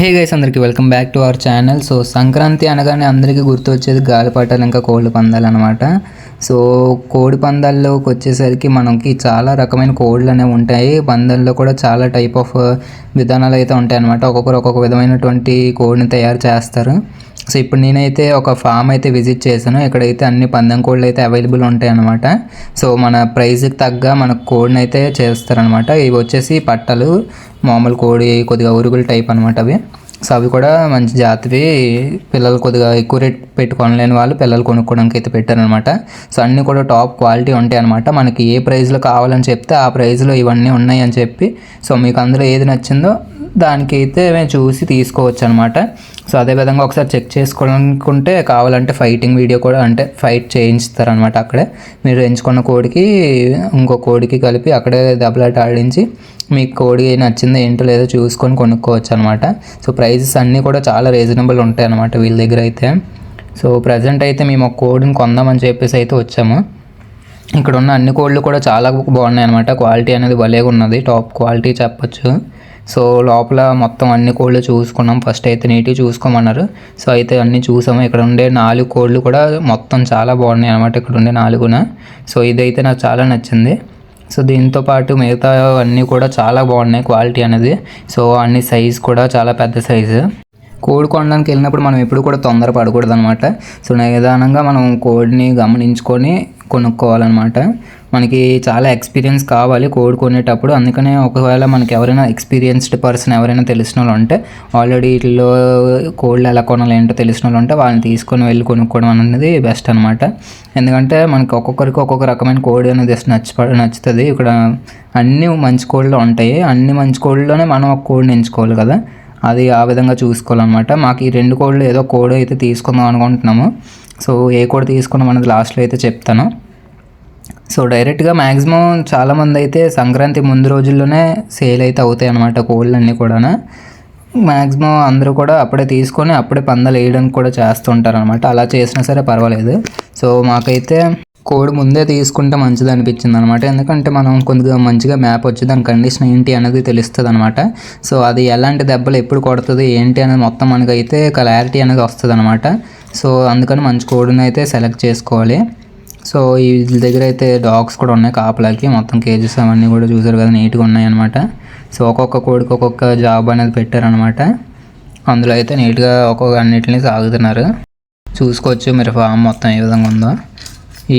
Hey guys, అందరికీ welcome back to our channel. So Sankranti అనగానే అందరికీ గుర్తొచ్చేది గాలిపటాలు ఇంకా కోడి పందాలు అనమాట. సో కోడి పందాల్లోకి వచ్చేసరికి మనకి చాలా రకమైన కోళ్ళు అనేవి ఉంటాయి. పందాల్లో కూడా చాలా టైప్ ఆఫ్ విధానాలు అయితే ఉంటాయి అనమాట. ఒక్కొక్కరు ఒక్కొక్క విధమైనటువంటి కోడిని తయారు చేస్తారు. సో ఇప్పుడు నేనైతే ఒక ఫామ్ అయితే విజిట్ చేశాను. ఇక్కడైతే అన్ని పందెం కోళ్ళు అయితే అవైలబుల్ ఉంటాయి అనమాట. సో మన ప్రైస్కి తగ్గ మన కోడిని అయితే చేస్తారనమాట. ఇవి వచ్చేసి పట్టలు, మామూలు కోడి కొద్దిగా ఉరుగుల టైప్ అనమాట అవి. సో అవి కూడా మంచి జాతివి. పిల్లలు కొద్దిగా ఎక్కువ రేట్ పెట్టుకోలేని వాళ్ళు పిల్లలు కొనుక్కోవడానికి అయితే పెట్టారనమాట. సో అన్నీ కూడా టాప్ క్వాలిటీ ఉంటాయి అనమాట. మనకి ఏ ప్రైస్లో కావాలని చెప్తే ఆ ప్రైస్లో ఇవన్నీ ఉన్నాయి అని చెప్పి, సో మీకు అందులో ఏది నచ్చిందో దానికి అయితే మేము చూసి తీసుకోవచ్చు అనమాట. సో అదేవిధంగా ఒకసారి చెక్ చేసుకోవాలనుకుంటే కావాలంటే ఫైటింగ్ వీడియో కూడా, అంటే ఫైట్ చేయించుతారనమాట. అక్కడే మీరు ఎంచుకున్న కోడికి ఇంకో కోడికి కలిపి అక్కడే దెబ్బలాట ఆడించి మీకు కోడి నచ్చిందో ఏంటో లేదో చూసుకొని కొనుక్కోవచ్చు అనమాట. సో ప్రైజెస్ అన్నీ కూడా చాలా రీజనబుల్ ఉంటాయి అనమాట వీళ్ళ దగ్గర అయితే. సో ప్రజెంట్ అయితే మేము ఒక కోడిని కొందామని చెప్పేసి అయితే వచ్చాము. ఇక్కడ ఉన్న అన్ని కోళ్ళు కూడా చాలా బాగున్నాయి అనమాట. క్వాలిటీ అనేది భలేగా ఉన్నది, టాప్ క్వాలిటీ చెప్పచ్చు. సో లోపల మొత్తం అన్ని కోళ్ళు చూసుకున్నాం. ఫస్ట్ అయితే నీట్గా చూసుకోమన్నారు. సో అయితే అన్నీ చూసాము. ఇక్కడ ఉండే 4 కోళ్ళు కూడా మొత్తం చాలా బాగున్నాయి అనమాట. ఇక్కడ ఉండే 4న. సో ఇదైతే నాకు చాలా నచ్చింది. సో దీంతో పాటు మిగతా అన్నీ కూడా చాలా బాగున్నాయి క్వాలిటీ అనేది. సో అన్ని సైజ్ కూడా చాలా పెద్ద సైజు. కోడి కొనడానికి వెళ్ళినప్పుడు మనం ఎప్పుడు కూడా తొందర పడకూడదు అనమాట. సో నిదానంగా మనం కోడిని గమనించుకొని కొనుక్కోవాలన్నమాట. మనకి చాలా ఎక్స్పీరియన్స్ కావాలి కోడి కొనేటప్పుడు. అందుకనే ఒకవేళ మనకి ఎవరైనా ఎక్స్పీరియన్స్డ్ పర్సన్ ఎవరైనా తెలిసిన వాళ్ళు ఉంటే, ఆల్రెడీ వీటిలో కోళ్ళు ఎలా కొనాలి ఏంటో తెలిసిన వాళ్ళు ఉంటే వాళ్ళని తీసుకొని వెళ్ళి కొనుక్కోవడం అనేది బెస్ట్ అనమాట. ఎందుకంటే మనకి ఒక్కొక్కరికి ఒక్కొక్క రకమైన కోడి అనేది నచ్చుతుంది. ఇక్కడ అన్ని మంచి కోళ్ళు ఉంటాయి. అన్ని మంచి కోళ్ళలోనే మనం ఒక కోడిని ఎంచుకోవాలి కదా, అది ఆ విధంగా చూసుకోవాలన్నమాట. మాకు ఈ 2 కోళ్ళు ఏదో కోడి అయితే తీసుకుందాం అనుకుంటున్నాము. సో ఏ కోడి తీసుకున్నాం అనేది లాస్ట్లో అయితే చెప్తాను. సో డైరెక్ట్గా మ్యాక్సిమం చాలామంది అయితే సంక్రాంతి ముందు రోజుల్లోనే సేల్ అయితే అవుతాయి అన్నమాట కోళ్ళన్నీ కూడా. మ్యాక్సిమం అందరూ కూడా అప్పుడే తీసుకొని అప్పుడే పందాలు వేయడానికి కూడా చేస్తుంటారు అనమాట. అలా చేసినా సరే పర్వాలేదు. సో మాకైతే కోడి ముందే తీసుకుంటే మంచిది అనిపించింది అనమాట. ఎందుకంటే మనం కొద్దిగా మంచిగా మ్యాప్ వచ్చి దాని కండిషన్ ఏంటి అనేది తెలుస్తుంది అనమాట. సో అది ఎలాంటి దెబ్బలు ఎప్పుడు కొడుతుంది ఏంటి అనేది మొత్తం మనకైతే క్లారిటీ అనేది వస్తుంది అనమాట. సో అందుకని మంచి కోడిని అయితే సెలెక్ట్ చేసుకోవాలి. సో ఈ దగ్గర అయితే డాగ్స్ కూడా ఉన్నాయి కాపలాకి. మొత్తం కేజెస్ అవన్నీ కూడా చూసారు కదా, నీట్గా ఉన్నాయి అనమాట. సో ఒక్కొక్క కోడికి ఒక్కొక్క జాబ్ అనేది పెట్టారనమాట. అందులో అయితే నీట్గా ఒక్కొక్క అన్నిటిని సాగుతున్నారు. చూసుకోవచ్చు మీరు ఫామ్ మొత్తం ఏ విధంగా ఉందో.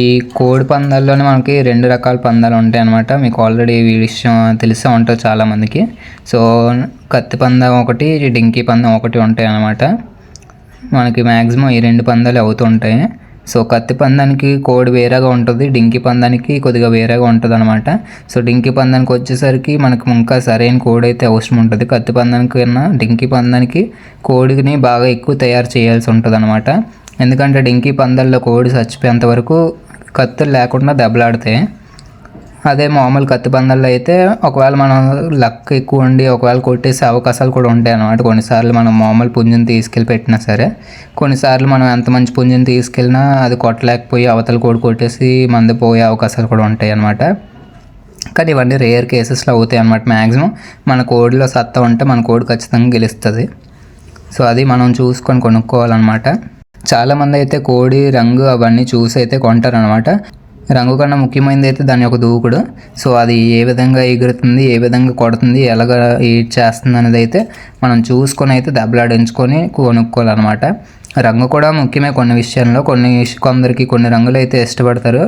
ఈ కోడి పందాల్లోనే మనకి 2 రకాల పందాలు ఉంటాయి అన్నమాట. మీకు ఆల్రెడీ ఈ విషయం తెలిసే ఉంటుంది చాలామందికి. సో కత్తి పందెం ఒకటి, డింకీ పందెం ఒకటి ఉంటాయి అన్నమాట. మనకి మ్యాక్సిమం ఈ 2 పందాలు అవుతుంటాయి. సో కత్తి పందానికి కోడి వేరేగా ఉంటుంది, డింకీ పందానికి కొద్దిగా వేరేగా ఉంటుంది అనమాట. సో డింకీ పందానికి వచ్చేసరికి మనకు ఇంకా సరైన కోడి అయితే అవసరం ఉంటుంది. కత్తి పందానికి కన్నా డింకీ పందానికి కోడిని బాగా ఎక్కువ తయారు చేయాల్సి ఉంటుంది అనమాట. ఎందుకంటే డింకీ పందాల్లో కోడి చచ్చిపోయేంత వరకు కత్తులు లేకుండా దెబ్బలాడతాయి. అదే మామూలు కత్తి పందాల్లో అయితే ఒకవేళ మనం లక్ ఎక్కువ ఉండి ఒకవేళ కొట్టేసే అవకాశాలు కూడా ఉంటాయి అన్నమాట. కొన్నిసార్లు మనం మామూలు పుంజుని తీసుకెళ్ళి పెట్టినా సరే, కొన్నిసార్లు మనం ఎంత మంచి పుంజుని తీసుకెళ్ళినా అది కొట్టలేకపోయి అవతల కోడి కొట్టేసి మంది పోయే అవకాశాలు కూడా ఉంటాయి అన్నమాట. కానీ ఇవన్నీ రేర్ కేసెస్లో అవుతాయి అన్నమాట. మ్యాక్సిమం మన కోడిలో సత్తా ఉంటే మన కోడి ఖచ్చితంగా గెలుస్తుంది. సో అది మనం చూసుకొని కొనుక్కోవాలన్నమాట. చాలామంది అయితే కోడి రంగు అవన్నీ చూసి అయితే కొంటారనమాట. రంగు కన్నా ముఖ్యమైనది అయితే దాని యొక్క దూకుడు. సో అది ఏ విధంగా ఎగురుతుంది, ఏ విధంగా కొడుతుంది, ఎలాగ ఈడ్ చేస్తుంది అనేది అయితే మనం చూసుకొని అయితే దెబ్బలాడించుకొని కొనుక్కోవాలన్నమాట. రంగు కూడా ముఖ్యమే కొన్ని విషయాల్లో. కొందరికి కొన్ని రంగులు అయితే ఇష్టపడతారు,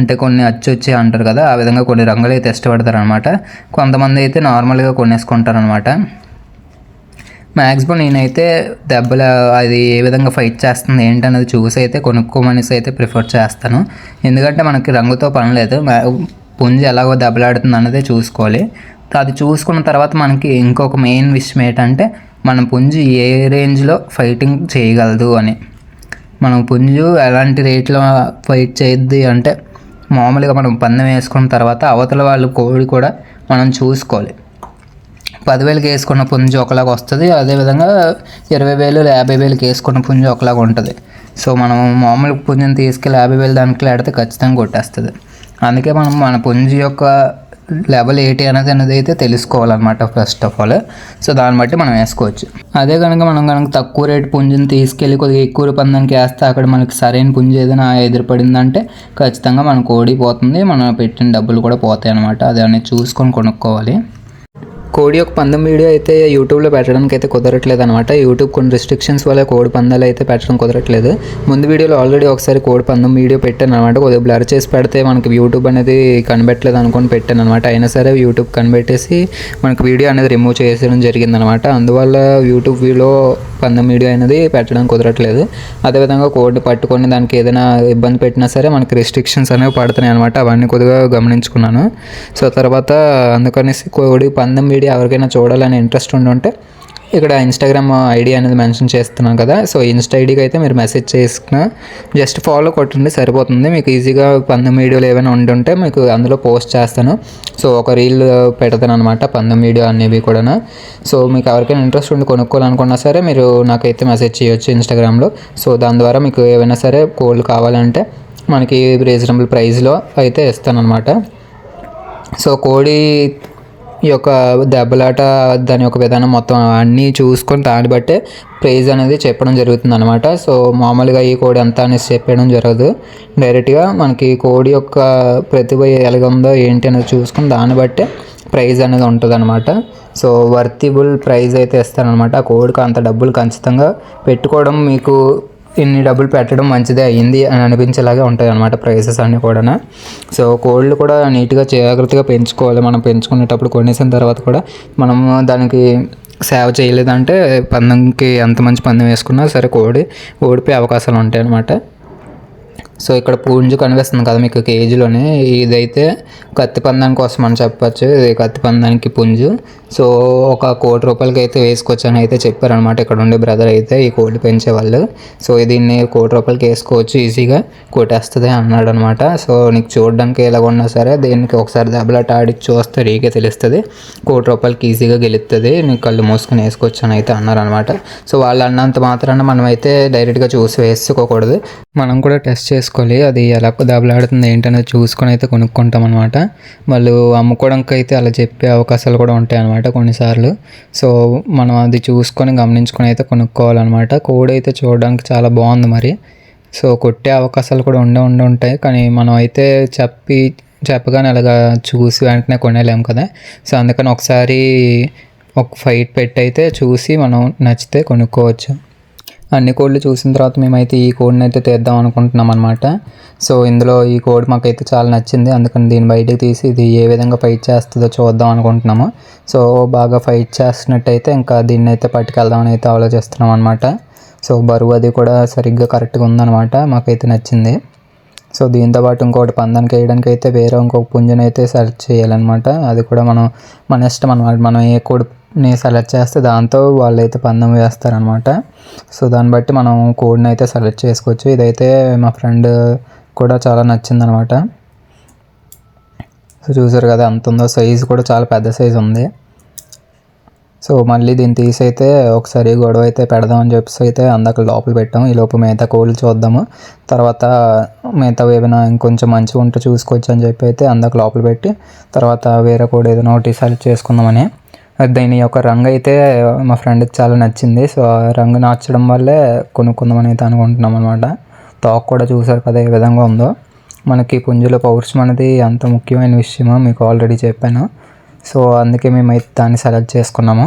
అంటే కొన్ని అచ్చొచ్చి అంటారు కదా, ఆ విధంగా కొన్ని రంగులు అయితే ఇష్టపడతారు అనమాట. కొంతమంది అయితే నార్మల్గా కొనేసుకుంటారనమాట. మ్యాక్సిమం నేనైతే దెబ్బలు అది ఏ విధంగా ఫైట్ చేస్తుంది ఏంటనేది చూసి అయితే కొనుక్కోమనేసి అయితే ప్రిఫర్ చేస్తాను. ఎందుకంటే మనకి రంగుతో పని లేదు, పుంజు ఎలాగో దెబ్బలాడుతుంది అన్నదే చూసుకోవాలి. అది చూసుకున్న తర్వాత మనకి ఇంకొక మెయిన్ విషయం ఏంటంటే మన పుంజు ఏ రేంజ్లో ఫైటింగ్ చేయగలదు అని. మనం పుంజు ఎలాంటి రేట్లో ఫైట్ చేయద్ది అంటే, మామూలుగా మనం పందెం వేసుకున్న తర్వాత అవతల వాళ్ళు కోడి కూడా మనం చూసుకోవాలి. 10,000కి వేసుకున్న పుంజు ఒకలాగా వస్తుంది, అదేవిధంగా 20,000 50,000కి వేసుకున్న పుంజు ఒకలాగా ఉంటుంది. సో మనం మామూలు పుంజుని తీసుకెళ్ళి 50,000 దానికి ఆడితే ఖచ్చితంగా కొట్టేస్తుంది. అందుకే మనం మన పుంజు యొక్క లెవెల్ ఏంటి అనేది అయితే తెలుసుకోవాలన్నమాట ఫస్ట్ ఆఫ్ ఆల్. సో దాన్ని బట్టి మనం వేసుకోవచ్చు. అదే కనుక మనం తక్కువ రేటు పుంజుని తీసుకెళ్ళి కొద్దిగా ఎక్కువ పందానికి వేస్తే అక్కడ మనకి సరైన పుంజు ఏదైనా ఎదురుపడిందంటే ఖచ్చితంగా మన కోడి పోతుంది, మనం పెట్టిన డబ్బులు కూడా పోతాయి అనమాట. అది అనేది చూసుకొని కొనుక్కోవాలి. కోడి యొక్క పందెం వీడియో అయితే యూట్యూబ్లో పెట్టడానికి అయితే కుదరట్లేదు అనమాట. యూట్యూబ్ కొన్ని రిస్ట్రిక్షన్స్ వల్ల కోడి పందాలు అయితే పెట్టడం కుదరట్లేదు. ముందు వీడియోలో ఆల్రెడీ ఒకసారి కోడి పందెం వీడియో పెట్టాను అనమాట. కొద్దిగా బ్లర్ చేసి పెడితే మనకి యూట్యూబ్ అనేది కనిపెట్టలేదు అనుకొని పెట్టాను అనమాట. అయినా సరే యూట్యూబ్ కనిపెట్టేసి మనకి వీడియో అనేది రిమూవ్ చేసేయడం జరిగిందనమాట. అందువల్ల యూట్యూబ్ వీడియో పందెం వీడియో అనేది పెట్టడం కుదరట్లేదు. అదేవిధంగా కోడిని పట్టుకొని దానికి ఏదైనా ఇబ్బంది పెట్టినా సరే మనకి రెస్ట్రిక్షన్స్ అనేవి పడుతున్నాయి అనమాట. అవన్నీ కొద్దిగా గమనించుకున్నాను. సో తర్వాత అందుకనేసి కోడి పందెం వీడియో ఎవరికైనా చూడాలని ఇంట్రెస్ట్ ఉంటే ఇక్కడ ఇన్స్టాగ్రామ్ ఐడి అనేది మెన్షన్ చేస్తున్నాను కదా. సో ఇన్స్టా ఐడికి అయితే మీరు మెసేజ్ చేసుకున్న జస్ట్ ఫాలో కొట్టండి సరిపోతుంది. మీకు ఈజీగా పందెం వీడియోలు ఏమైనా ఉంటుంటే మీకు అందులో పోస్ట్ చేస్తాను. సో ఒక రీల్ పెడతాను అనమాట పందెం వీడియో అనేవి కూడా. సో మీకు ఎవరికైనా ఇంట్రెస్ట్ ఉండి కొనుక్కోవాలనుకున్నా సరే మీరు నాకైతే మెసేజ్ చేయొచ్చు ఇన్స్టాగ్రామ్లో. సో దాని ద్వారా మీకు ఏమైనా సరే కోళ్ళు కావాలంటే మనకి రీజనబుల్ ప్రైస్లో అయితే ఇస్తానన్నమాట. సో కోడి ఈ యొక్క దెబ్బలాట దాని యొక్క విధానం మొత్తం అన్నీ చూసుకొని దాన్ని బట్టే ప్రైజ్ అనేది చెప్పడం జరుగుతుంది అనమాట. సో మామూలుగా ఈ కోడి ఎంత అనేసి చెప్పడం జరగదు. డైరెక్ట్గా మనకి కోడి యొక్క ప్రతిభ ఎలాగ ఉందో ఏంటి అనేది చూసుకొని దాన్ని బట్టే ప్రైజ్ అనేది ఉంటుంది అనమాట. సో వర్తిబుల్ ప్రైజ్ అయితే ఇస్తారనమాట. ఆ కోడికి అంత డబ్బులు ఖచ్చితంగా పెట్టుకోవడం మీకు ఇన్ని డబ్బులు పెట్టడం మంచిదే అయ్యింది అని అనిపించేలాగా ఉంటాయి అన్నమాట ప్రైసెస్ అన్నీ కూడా. సో కోళ్ళు కూడా నీట్గా జాగ్రత్తగా పెంచుకోవాలి. మనం పెంచుకునేటప్పుడు కొనేసిన తర్వాత కూడా మనము దానికి సేవ చేయలేదంటే పందెంకి ఎంత మంచి పందెం వేసుకున్నా సరే కోడి ఓడిపోయే అవకాశాలు ఉంటాయి అన్నమాట. సో ఇక్కడ పుంజు కనిపిస్తుంది కదా మీకు కేజీలోనే, ఇదైతే కత్తి పందానికి కోసం అని చెప్పచ్చు. ఇది కత్తి పందానికి పుంజు. సో ఒక 1 కోటి రూపాయలకి అయితే వేసుకోవచ్చు అని అయితే చెప్పారనమాట ఇక్కడ ఉండే బ్రదర్ అయితే, ఈ కోడి పెంచేవాళ్ళు. సో దీన్ని 1 కోటి రూపాయలకి వేసుకోవచ్చు, ఈజీగా కొట్టేస్తుంది అన్నాడు అనమాట. సో నీకు చూడడానికి ఎలాగ ఉన్నా సరే దీనికి ఒకసారి దెబ్బలాట ఆడి చూస్తే నీకే తెలుస్తుంది, 1 కోటి రూపాయలకి ఈజీగా గెలుస్తుంది, నీకు కళ్ళు మూసుకొని వేసుకోవచ్చు అని అయితే అన్నారనమాట. సో వాళ్ళు అన్నంత మాత్రాన మనం అయితే డైరెక్ట్గా చూసి వేసుకోకూడదు, మనం కూడా టెస్ట్ చేసుకోవాలి. అది ఎలా దెబ్బలాడుతుంది ఏంటనేది చూసుకొని అయితే కొనుక్కుంటాం అనమాట. వాళ్ళు అమ్ముకోవడానికి అయితే అలా చెప్పే అవకాశాలు కూడా ఉంటాయి అన్నమాట కొన్నిసార్లు. సో మనం అది చూసుకొని గమనించుకొని అయితే కొనుక్కోవాలన్నమాట. కోడి అయితే చూడడానికి చాలా బాగుంది మరి. సో కొట్టే అవకాశాలు కూడా ఉంటాయి, కానీ మనం అయితే చెప్పగానే అలాగా చూసి వెంటనే కొనేలేము కదా. సో అందుకని ఒకసారి ఒక ఫైట్ పెట్టి అయితే చూసి మనం నచ్చితే కొనుక్కోవచ్చు. అన్ని కోళ్ళు చూసిన తర్వాత మేమైతే ఈ కోడిని అయితే తీద్దాం అనుకుంటున్నాం అనమాట. సో ఇందులో ఈ కోడి మాకైతే చాలా నచ్చింది, అందుకని దీన్ని బయటకు తీసి ఇది ఏ విధంగా ఫైట్ చేస్తుందో చూద్దాం అనుకుంటున్నాము. సో బాగా ఫైట్ చేస్తున్నట్టయితే ఇంకా దీన్ని అయితే పట్టుకెళ్దామని అయితే ఆలోచిస్తున్నాం అనమాట. సో బరువు అది కూడా సరిగ్గా కరెక్ట్గా ఉందన్నమాట, మాకైతే నచ్చింది. సో దీంతోపాటు ఇంకోటి పందానికి వేయడానికి అయితే వేరే ఇంకొక పుంజుని అయితే సెలెక్ట్ చేయాలన్నమాట. అది కూడా మన ఇష్టం అనమాట. మనం ఏ కోడిని సెలెక్ట్ చేస్తే దాంతో వాళ్ళైతే పందెం వేస్తారనమాట. సో దాన్ని బట్టి మనం కోడిని అయితే సెలెక్ట్ చేసుకోవచ్చు. ఇదైతే మా ఫ్రెండ్ కూడా చాలా నచ్చిందనమాట. సో చూసారు కదా ఎంత ఉందో, సైజు కూడా చాలా పెద్ద సైజు ఉంది. సో మళ్ళీ దీన్ని తీసి అయితే ఒకసారి గొడవ అయితే పెడదామని చెప్పేసి అయితే అందాక లోపల పెట్టాము. ఈ లోపు మిగతా కోళ్ళు చూద్దాము, తర్వాత మిగతా ఏమైనా ఇంకొంచెం మంచిగా ఉంటే చూసుకోవచ్చు అని చెప్పి అయితే అందాక లోపల పెట్టి తర్వాత వేరే కోడి ఏదైనా ఒకటి సెలెక్ట్ చేసుకుందామని. దీని యొక్క రంగు అయితే మా ఫ్రెండ్కి చాలా నచ్చింది. సో ఆ రంగు నచ్చడం వల్లే కొనుక్కుందామని అయితే అనుకుంటున్నాం అనమాట. తోక కూడా చూసారు కదా ఏ విధంగా ఉందో. మనకి పుంజులో పౌరుషం అనేది అంత ముఖ్యమైన విషయమో మీకు ఆల్రెడీ చెప్పాను. సో అందుకే మేమైతే దాన్ని సెలెక్ట్ చేసుకున్నాము.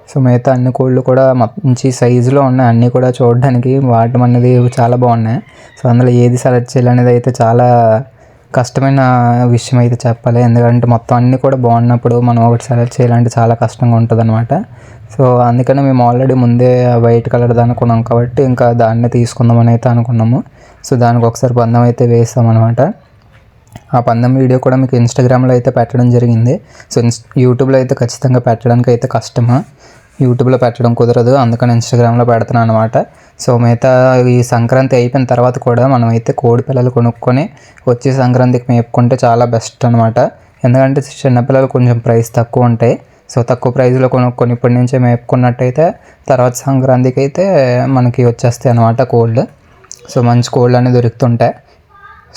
సో మిగతా అన్ని కోళ్ళు కూడా మంచి సైజులో ఉన్నాయి, అన్నీ కూడా చూడడానికి వాడటం అనేది చాలా బాగున్నాయి. సో అందులో ఏది సెలెక్ట్ చేయాలనేది అయితే చాలా కష్టమైన విషయం అయితే చెప్పాలి. ఎందుకంటే మొత్తం అన్నీ కూడా బాగున్నప్పుడు మనం ఒకటి సెలెక్ట్ చేయాలంటే చాలా కష్టంగా ఉంటుంది అనమాట. సో అందుకని మేము ఆల్రెడీ ముందే వైట్ కలర్ దాన్ని కొన్నాం కాబట్టి ఇంకా దాన్నే తీసుకుందామని అయితే అనుకున్నాము. సో దానికి ఒకసారి పందెం అయితే వేసామన్నమాట. ఆ పందెం వీడియో కూడా మీకు ఇన్స్టాగ్రామ్లో అయితే పెట్టడం జరిగింది. సో యూట్యూబ్లో అయితే ఖచ్చితంగా పెట్టడానికి అయితే కష్టము, యూట్యూబ్లో పెట్టడం కుదరదు, అందుకని ఇన్స్టాగ్రామ్లో పెడుతున్నాను అనమాట. సో మిగతా ఈ సంక్రాంతి అయిపోయిన తర్వాత కూడా మనం అయితే కోడి పిల్లలు కొనుక్కొని వచ్చే సంక్రాంతికి మేపుకుంటే చాలా బెస్ట్ అనమాట. ఎందుకంటే చిన్నపిల్లలు కొంచెం ప్రైస్ తక్కువ ఉంటాయి. సో తక్కువ ప్రైస్లో కొనుక్కొని ఇప్పటి నుంచే మేపుకున్నట్టయితే తర్వాత సంక్రాంతికి అయితే మనకి వచ్చేస్తాయి అనమాట కోళ్ళు. సో మంచి కోళ్ళు అనేవి దొరుకుతుంటాయి.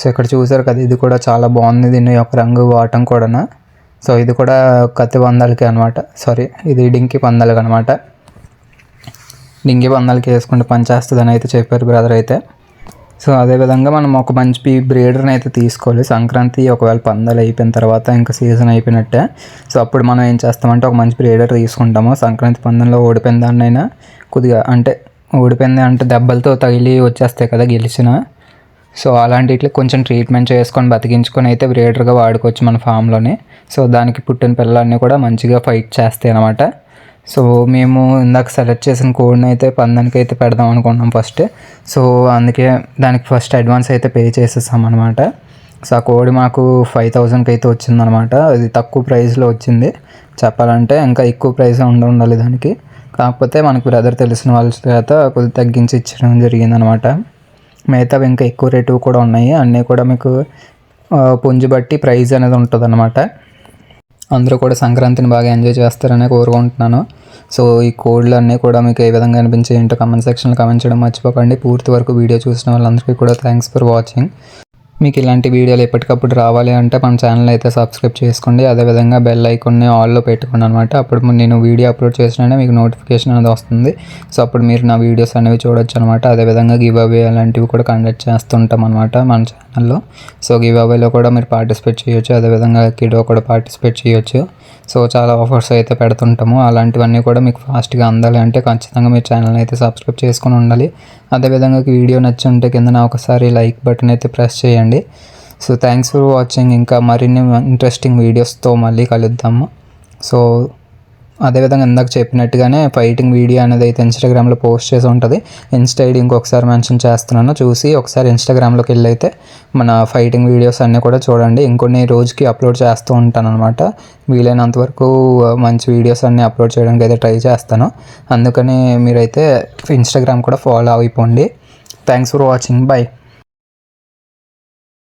సో ఇక్కడ చూసారు కదా, ఇది కూడా చాలా బాగుంది. దీని యొక్క రంగు వాటం కూడా. సో ఇది కూడా కత్తి పందాలకి అనమాట, సారీ ఇది డింకి పందాలకి అనమాట. డింకి పందాలకి వేసుకుంటే పనిచేస్తుందని అయితే చెప్పారు బ్రదర్ అయితే. సో అదేవిధంగా మనం ఒక మంచి బ్రీడర్ని అయితే తీసుకోవాలి. సంక్రాంతి ఒకవేళ పందాలు అయిపోయిన తర్వాత ఇంకా సీజన్ అయిపోయినట్టే. సో అప్పుడు మనం ఏం చేస్తామంటే ఒక మంచి బ్రీడర్ తీసుకుంటాము. సంక్రాంతి పందంలో ఓడిపోయిన దాన్నైనా కొద్దిగా అంటే ఓడిపోయింది అంటే దెబ్బలతో తగిలి వచ్చేస్తాయి కదా గెలిచిన. సో అలాంటిట్లో కొంచెం ట్రీట్మెంట్ చేసుకొని బతికించుకొని అయితే బ్రీడర్గా వాడుకోవచ్చు మన ఫామ్లోనే. సో దానికి పుట్టిన పిల్లలన్నీ కూడా మంచిగా ఫైట్ చేస్తాయి అన్నమాట. సో మేము ఇందాక సెలెక్ట్ చేసిన కోడ్ని అయితే పందానికి అయితే పెడదాం అనుకున్నాం ఫస్ట్. సో అందుకే దానికి ఫస్ట్ అడ్వాన్స్ అయితే పే చేసేసాం అనమాట. సో ఆ కోడి మాకు 5,000కి అయితే వచ్చిందనమాట. అది తక్కువ ప్రైస్లో వచ్చింది చెప్పాలంటే, ఇంకా ఎక్కువ ప్రైస్ ఉండాలి దానికి. కాకపోతే మనకు బ్రదర్ తెలిసిన వాళ్ళ చేత కొద్దిగా తగ్గించి ఇచ్చడం జరిగిందనమాట. మిగతావి ఇంకా ఎక్కువ రేటు కూడా ఉన్నాయి. అన్నీ కూడా మీకు పుంజు బట్టి ప్రైస్ అనేది ఉంటుంది అన్నమాట. అందరూ కూడా సంక్రాంతిని బాగా ఎంజాయ్ చేస్తారని కోరుకుంటున్నాను. సో ఈ కోడ్లు అన్నీ కూడా మీకు ఏ విధంగా అనిపించాయి ఏంటో కమెంట్ సెక్షన్లో కమెంట్ చేయడం మర్చిపోకండి. పూర్తి వరకు వీడియో చూసిన వాళ్ళందరికీ కూడా థ్యాంక్స్ ఫర్ వాచింగ్. మీకు ఇలాంటి వీడియోలు ఎప్పటికప్పుడు రావాలి అంటే మన ఛానల్ అయితే సబ్స్క్రైబ్ చేసుకోండి. అదేవిధంగా బెల్ ఐకాన్ని ఆల్లో పెట్టుకోండి అనమాట. అప్పుడు నేను వీడియో అప్లోడ్ చేసినా మీకు నోటిఫికేషన్ అనేది వస్తుంది. సో అప్పుడు మీరు నా వీడియోస్ అనేవి చూడొచ్చు అనమాట. అదేవిధంగా గివ్ అవే అలాంటివి కూడా కండక్ట్ చేస్తుంటాం అనమాట మన ఛానల్లో. సో గివ్ అవేలో కూడా మీరు పార్టిసిపేట్ చేయొచ్చు. అదేవిధంగా కిడో కూడా పార్టిసిపేట్ చేయొచ్చు. సో చాలా ఆఫర్స్ అయితే పెడుతుంటాము. అలాంటివన్నీ కూడా మీకు ఫాస్ట్గా అందాలి అంటే ఖచ్చితంగా మీరు ఛానల్ని అయితే సబ్స్క్రైబ్ చేసుకొని ఉండాలి. అదేవిధంగా వీడియో నచ్చి ఉంటే కింద ఒకసారి లైక్ బటన్ అయితే ప్రెస్ చేయండి. So thanks for watching. ఇంకా మరిన్ని ఇంట్రెస్టింగ్ వీడియోస్తో మళ్ళీ కలుద్దాము. సో అదేవిధంగా ఇందాక చెప్పినట్టుగానే ఫైటింగ్ వీడియో అనేది అయితే ఇన్స్టాగ్రామ్లో పోస్ట్ చేసి ఉంటుంది. ఇన్స్టా ఐడి ఇంకొకసారి మెన్షన్ చేస్తున్నాను, చూసి ఒకసారి ఇన్స్టాగ్రామ్లోకి వెళ్ళి అయితే మన ఫైటింగ్ వీడియోస్ అన్నీ కూడా చూడండి. ఇంకొన్ని రోజుకి అప్లోడ్ చేస్తూ ఉంటాను అనమాట. వీలైనంత వరకు మంచి వీడియోస్ అన్నీ అప్లోడ్ చేయడానికి అయితే ట్రై చేస్తాను. అందుకని మీరైతే ఇన్స్టాగ్రామ్ కూడా ఫాలో అయిపోండి. Thanks for watching. బై.